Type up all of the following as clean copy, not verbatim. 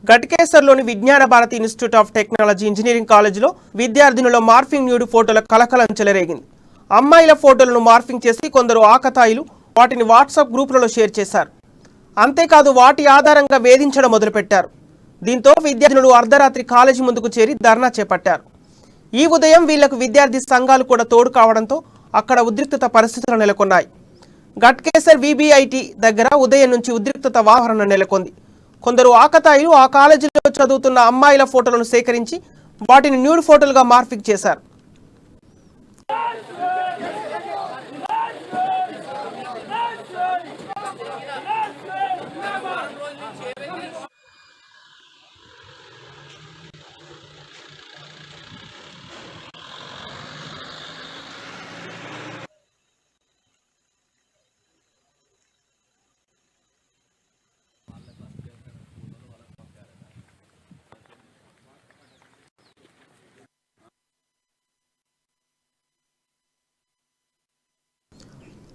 గట్కేసర్లోని Vignana Bharathi institute of technology engineering కాలేజీలో విద్యార్థినుల morphing nude ఫోటోల కలకలం చెలరేగింది. అమ్మాయిల ఫోటోలను మార్ఫింగ్ చేసి కొందరు ఆకతాయిలు వాటిని వాట్సాప్ గ్రూపులలో షేర్ చేశారు. అంతేకాదు వాటి ఆధారంగా వేధించడం మొదలుపెట్టారు. దీంతో విద్యార్థినులు అర్ధరాత్రి కాలేజీ ముందుకు చేరి ధర్నా చేపట్టారు. ఈ ఉదయం వీళ్లకు విద్యార్థి సంఘాలు కూడా తోడు కావడంతో అక్కడ ఉద్రిక్తత పరిస్థితులు నెలకొన్నాయి. గట్కేసర్ విబిఐటి దగ్గర ఉదయం నుంచి ఉద్రిక్తత వాతావరణం నెలకొంది. కొందరు ఆకతాయిలు ఆ కాలేజీలో చదువుతున్న అమ్మాయిల ఫోటోలను సేకరించి వాటిని న్యూడ్ ఫోటోలుగా మార్ఫింగ్ చేశారు.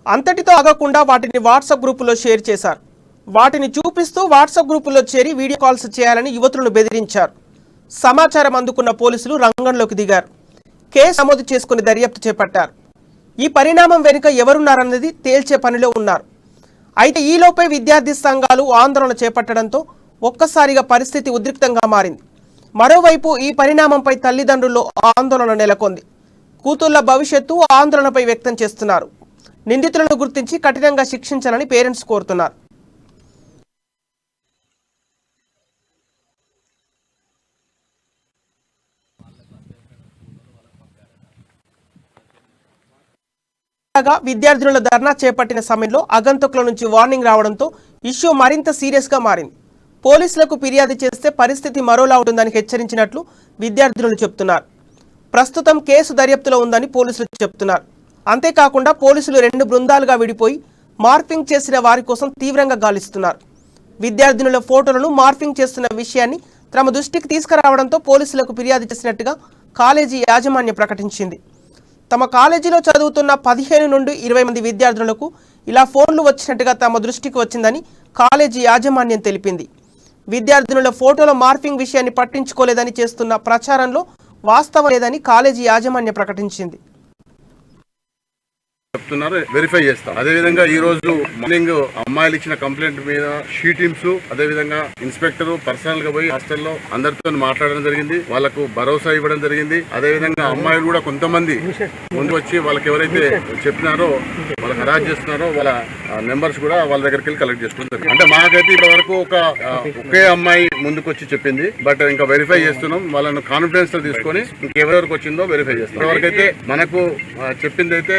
అంతటితో ఆగకుండా వాటిని వాట్సాప్ గ్రూపులో షేర్ చేశారు. వాటిని చూపిస్తూ వాట్సాప్ గ్రూపులో చేరి వీడియో కాల్స్ చేయాలని యువతులను బెదిరించారు. సమాచారం అందుకున్న పోలీసులు రంగంలోకి దిగారు. కేసు నమోదు చేసుకుని దర్యాప్తు చేపట్టారు. ఈ పరిణామం వెనుక ఎవరున్నారన్నది తేల్చే పనిలో ఉన్నారు. అయితే ఈలోపే విద్యార్థి సంఘాలు ఆందోళన చేపట్టడంతో ఒక్కసారిగా పరిస్థితి ఉద్రిక్తంగా మారింది. మరోవైపు ఈ పరిణామంపై తల్లిదండ్రుల్లో ఆందోళన నెలకొంది. కూతుళ్ల భవిష్యత్తు ఆందోళనపై వ్యక్తం చేస్తున్నారు. నిందితులను గుర్తించి కఠినంగా శిక్షించాలని పేరెంట్స్ కోరుతున్నారు. విద్యార్థుల ధర్నా చేపట్టిన సమయంలో ఆగంతుకుల నుంచి వార్నింగ్ రావడంతో ఇష్యూ మరింత సీరియస్ గా మారింది. పోలీసులకు ఫిర్యాదు చేస్తే పరిస్థితి మరోలా ఉంటుందని హెచ్చరించినట్లు విద్యార్థులు చెబుతున్నారు. ప్రస్తుతం కేసు దర్యాప్తులో ఉందని పోలీసులు చెబుతున్నారు. అంతేకాకుండా పోలీసులు 2 బృందాలుగా విడిపోయి మార్ఫింగ్ చేసిన వారి కోసం తీవ్రంగా గాలిస్తున్నారు. విద్యార్థినుల ఫోటోలను మార్ఫింగ్ చేస్తున్న విషయాన్ని తమ దృష్టికి తీసుకురావడంతో పోలీసులకు ఫిర్యాదు చేసినట్టుగా కాలేజీ యాజమాన్యం ప్రకటించింది. తమ కాలేజీలో చదువుతున్న 15 నుండి 20 మంది విద్యార్థులకు ఇలా ఫోన్లు వచ్చినట్టుగా తమ దృష్టికి వచ్చిందని కాలేజీ యాజమాన్యం తెలిపింది. విద్యార్థినుల ఫోటోల మార్ఫింగ్ విషయాన్ని పట్టించుకోలేదని చేస్తున్న ప్రచారంలో వాస్తవం లేదని కాలేజీ యాజమాన్యం ప్రకటించింది. చెప్తున్నారు, వెరిఫై చేస్తాం. అదేవిధంగా ఈ రోజు మార్నింగ్ అమ్మాయిలు ఇచ్చిన కంప్లైంట్ మీద షీ టీమ్స్ అదేవిధంగా ఇన్స్పెక్టర్ పర్సనల్ గా పోయి హాస్టల్లో అందరితో మాట్లాడడం జరిగింది. వాళ్ళకు భరోసా ఇవ్వడం జరిగింది. అదేవిధంగా అమ్మాయిలు కూడా కొంతమంది ముందు వచ్చి వాళ్ళకి ఎవరైతే చెప్పినారో వాళ్ళకి హరాజ్ చేస్తున్నారో వాళ్ళ నెంబర్స్ కూడా వాళ్ళ దగ్గరికి వెళ్ళి కలెక్ట్ చేసుకోవడం జరిగింది. అంటే మాకైతే ఇప్పటి వరకు ఒకే అమ్మాయి ముందుకు వచ్చి చెప్పింది. బట్ ఇంకా వెరిఫై చేస్తున్నాం. వాళ్ళను కాన్ఫిడెన్స్ తో తీసుకొని ఇంకెవరెవరికి వచ్చిందో వెరిఫై చేస్తాం. ఎవరికైతే మనకు చెప్పింది అయితే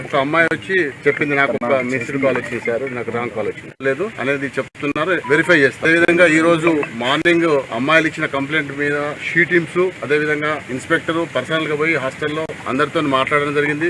ఒక అమ్మాయి వచ్చి చెప్పింది, నాకు ఒక మిస్డ్ కాల్ వచ్చేసారు, నాకు రాంగ్ కాల్ వచ్చింది లేదు అనేది చెప్తున్నారు, వెరిఫై చేస్తారు. అదేవిధంగా ఈ రోజు మార్నింగ్ అమ్మాయిలు ఇచ్చిన కంప్లైంట్ మీద షీ టీమ్స్ అదేవిధంగా ఇన్స్పెక్టర్ పర్సనల్ గా పోయి హాస్టల్లో అందరితో మాట్లాడడం జరిగింది.